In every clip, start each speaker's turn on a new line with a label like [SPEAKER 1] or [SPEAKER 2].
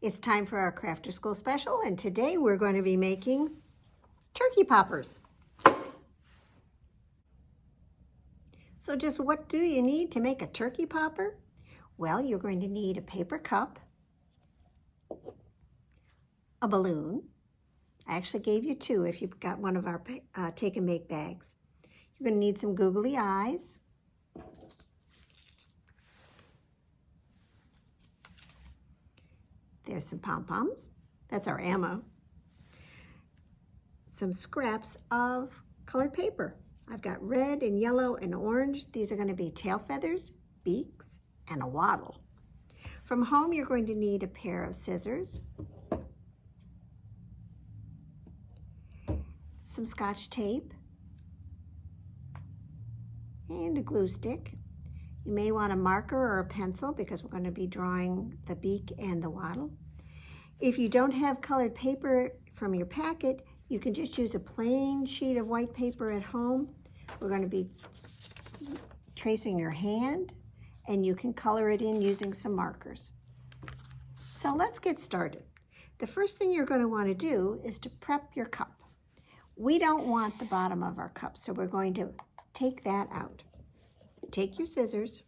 [SPEAKER 1] It's time for our Crafter School special, and today we're going to be making turkey poppers. So just what do you need to make a turkey popper? Well, you're going to need a paper cup, a balloon. I actually gave you two if you've got one of our take and make bags. You're going to need some googly eyes. There's some pom-poms. That's our ammo. Some scraps of colored paper. I've got red and yellow and orange. These are going to be tail feathers, beaks, and a wattle. From home, you're going to need a pair of scissors, some Scotch tape, and a glue stick. You may want a marker or a pencil because we're going to be drawing the beak and the wattle. If you don't have colored paper from your packet, you can just use a plain sheet of white paper at home. We're going to be tracing your hand, and you can color it in using some markers. So let's get started. The first thing you're going to want to do is to prep your cup. We don't want the bottom of our cup, so we're going to take that out. Take your scissors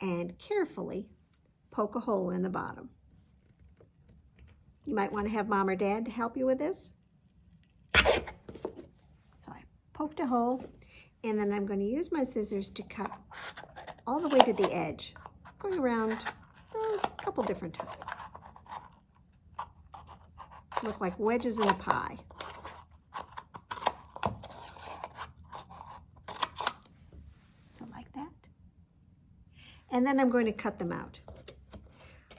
[SPEAKER 1] and carefully poke a hole in the bottom. You might want to have mom or dad to help you with this. So I poked a hole, and then I'm going to use my scissors to cut all the way to the edge, going around a couple different times. Look like wedges in a pie. So like that. And then I'm going to cut them out.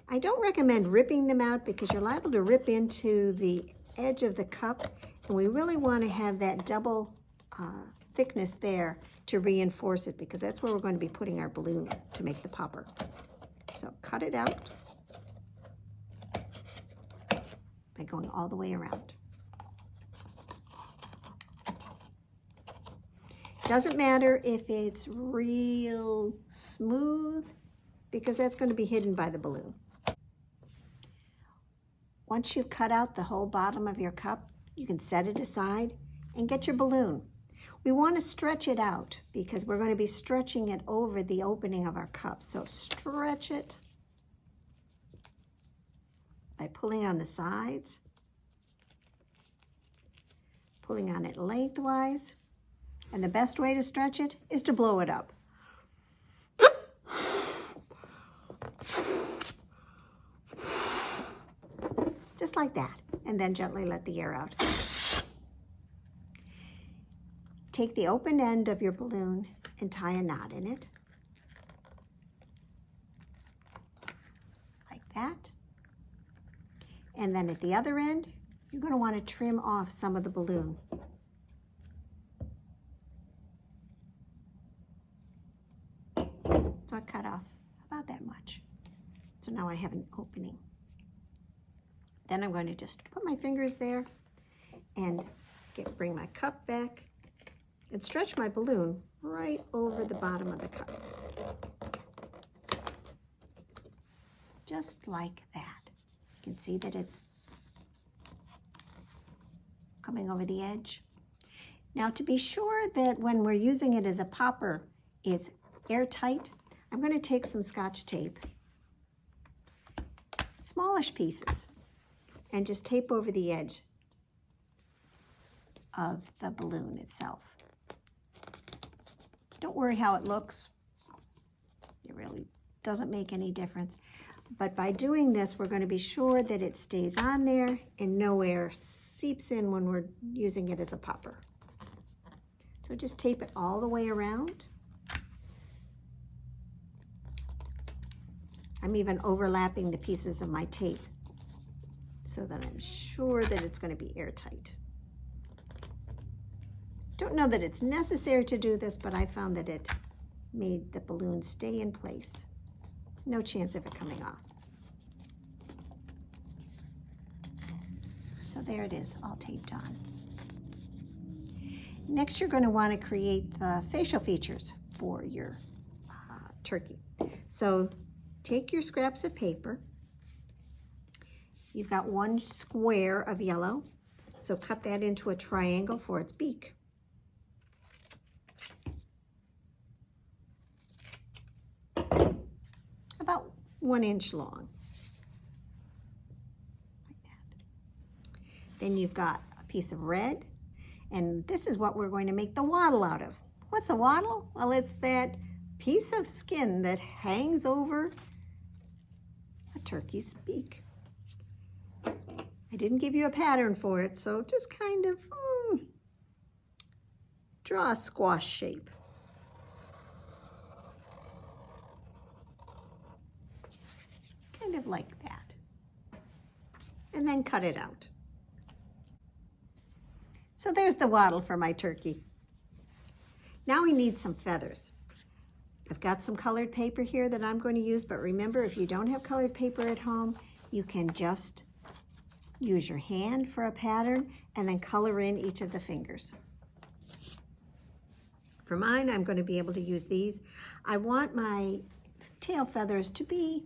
[SPEAKER 1] I don't recommend ripping them out because you're liable to rip into the edge of the cup, and we really want to have that double thickness there to reinforce it because that's where we're going to be putting our balloon to make the popper. So cut it out by going all the way around. Doesn't matter if it's real smooth because that's going to be hidden by the balloon. Once you've cut out the whole bottom of your cup, you can set it aside and get your balloon. We want to stretch it out because we're going to be stretching it over the opening of our cup. So stretch it by pulling on the sides, pulling on it lengthwise, and the best way to stretch it is to blow it up. Just like that, and then gently let the air out. Take the open end of your balloon and tie a knot in it, like that. And then at the other end, you're going to want to trim off some of the balloon. So I cut off about that much. So now I have an opening. Then I'm going to just put my fingers there and bring my cup back and stretch my balloon right over the bottom of the cup. Just like that. You can see that it's coming over the edge. Now to be sure that when we're using it as a popper, it's airtight, I'm going to take some Scotch tape, smallish pieces, and just tape over the edge of the balloon itself. Don't worry how it looks. It really doesn't make any difference. But by doing this, we're going to be sure that it stays on there and no air seeps in when we're using it as a popper. So just tape it all the way around. I'm even overlapping the pieces of my tape so that I'm sure that it's going to be airtight. Don't know that it's necessary to do this, but I found that it made the balloon stay in place. No chance of it coming off. So there it is, all taped on. Next, you're going to want to create the facial features for your turkey. So take your scraps of paper You've got one square of yellow, so cut that into a triangle for its beak. About 1 inch long. Like that. Then you've got a piece of red, and this is what we're going to make the wattle out of. What's a wattle? Well, it's that piece of skin that hangs over a turkey's beak. I didn't give you a pattern for it, so just kind of draw a squash shape. Kind of like that. And then cut it out. So there's the wattle for my turkey. Now we need some feathers. I've got some colored paper here that I'm going to use, but remember, if you don't have colored paper at home, you can just use your hand for a pattern and then color in each of the fingers. For mine, I'm going to be able to use these. I want my tail feathers to be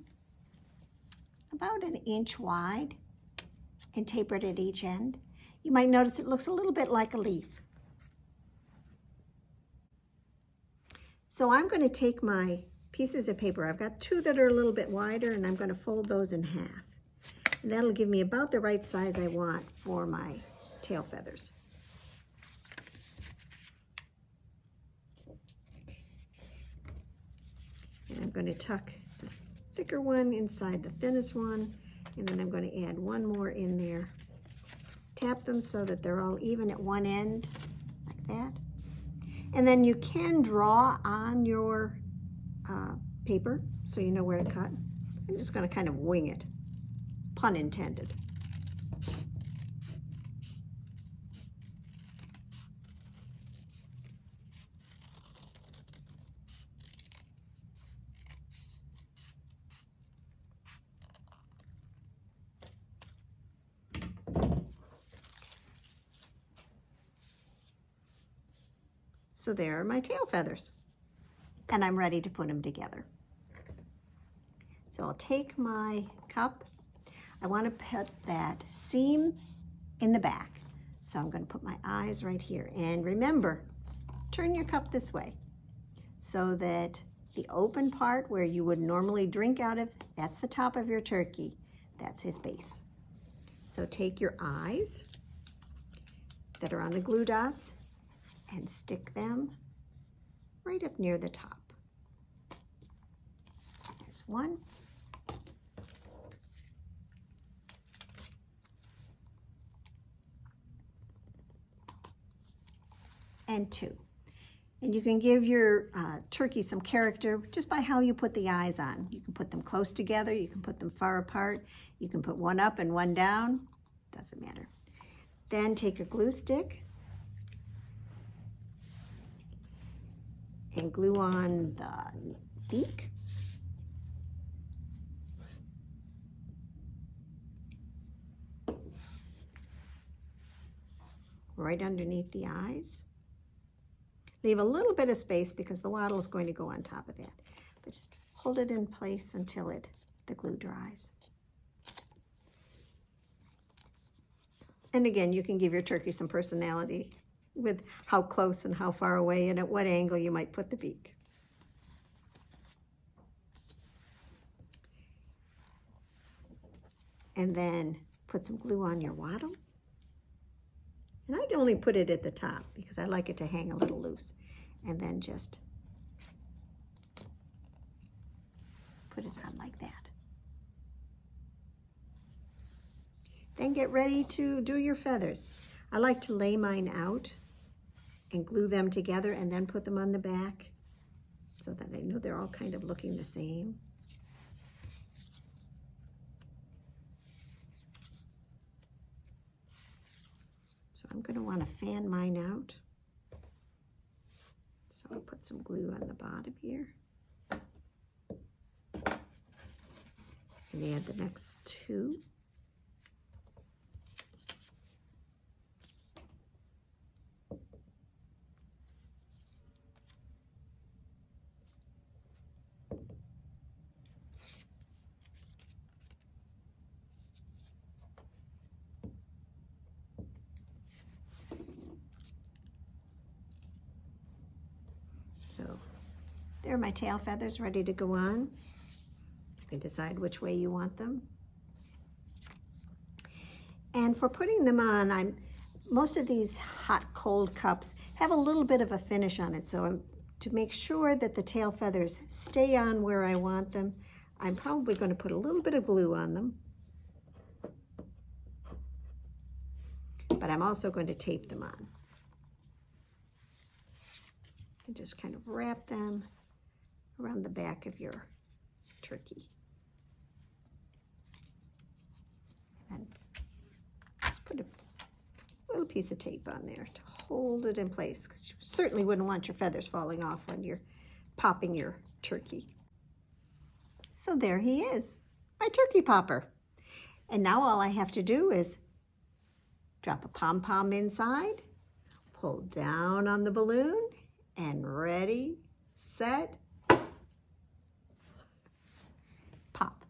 [SPEAKER 1] about 1 inch wide and tapered at each end. You might notice it looks a little bit like a leaf. So I'm going to take my pieces of paper. I've got 2 that are a little bit wider, and I'm going to fold those in half. And that'll give me about the right size I want for my tail feathers. And I'm going to tuck the thicker one inside the thinnest one, and then I'm going to add one more in there. Tap them so that they're all even at one end, like that. And then you can draw on your paper so you know where to cut. I'm just going to kind of wing it, pun intended. So there are my tail feathers, and I'm ready to put them together. So I'll take my cup. I want to put that seam in the back. So I'm going to put my eyes right here. And remember, turn your cup this way so that the open part where you would normally drink out of, that's the top of your turkey. That's his base. So take your eyes that are on the glue dots and stick them right up near the top. There's one. And 2. And you can give your turkey some character just by how you put the eyes on. You can put them close together, you can put them far apart, you can put one up and one down, doesn't matter. Then take a glue stick and glue on the beak. Right underneath the eyes. Leave a little bit of space because the wattle is going to go on top of that. But just hold it in place until the glue dries. And again, you can give your turkey some personality with how close and how far away and at what angle you might put the beak. And then put some glue on your wattle. And I'd only put it at the top because I like it to hang a little loose. And then just put it on like that. Then get ready to do your feathers. I like to lay mine out and glue them together and then put them on the back so that I know they're all kind of looking the same. So I'm going to want to fan mine out. So I'll put some glue on the bottom here. And add the next 2. There are my tail feathers ready to go on. You can decide which way you want them. And for putting them on, most of these hot cold cups have a little bit of a finish on it, so to make sure that the tail feathers stay on where I want them, I'm probably going to put a little bit of glue on them. But I'm also going to tape them on. And just kind of wrap them around the back of your turkey. And just put a little piece of tape on there to hold it in place, because you certainly wouldn't want your feathers falling off when you're popping your turkey. So there he is, my turkey popper. And now all I have to do is drop a pom-pom inside, pull down on the balloon, and ready, set, pop.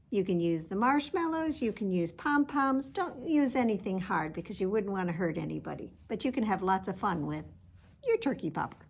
[SPEAKER 1] You can use the marshmallows, you can use pom-poms. Don't use anything hard because you wouldn't want to hurt anybody. But you can have lots of fun with your turkey popper.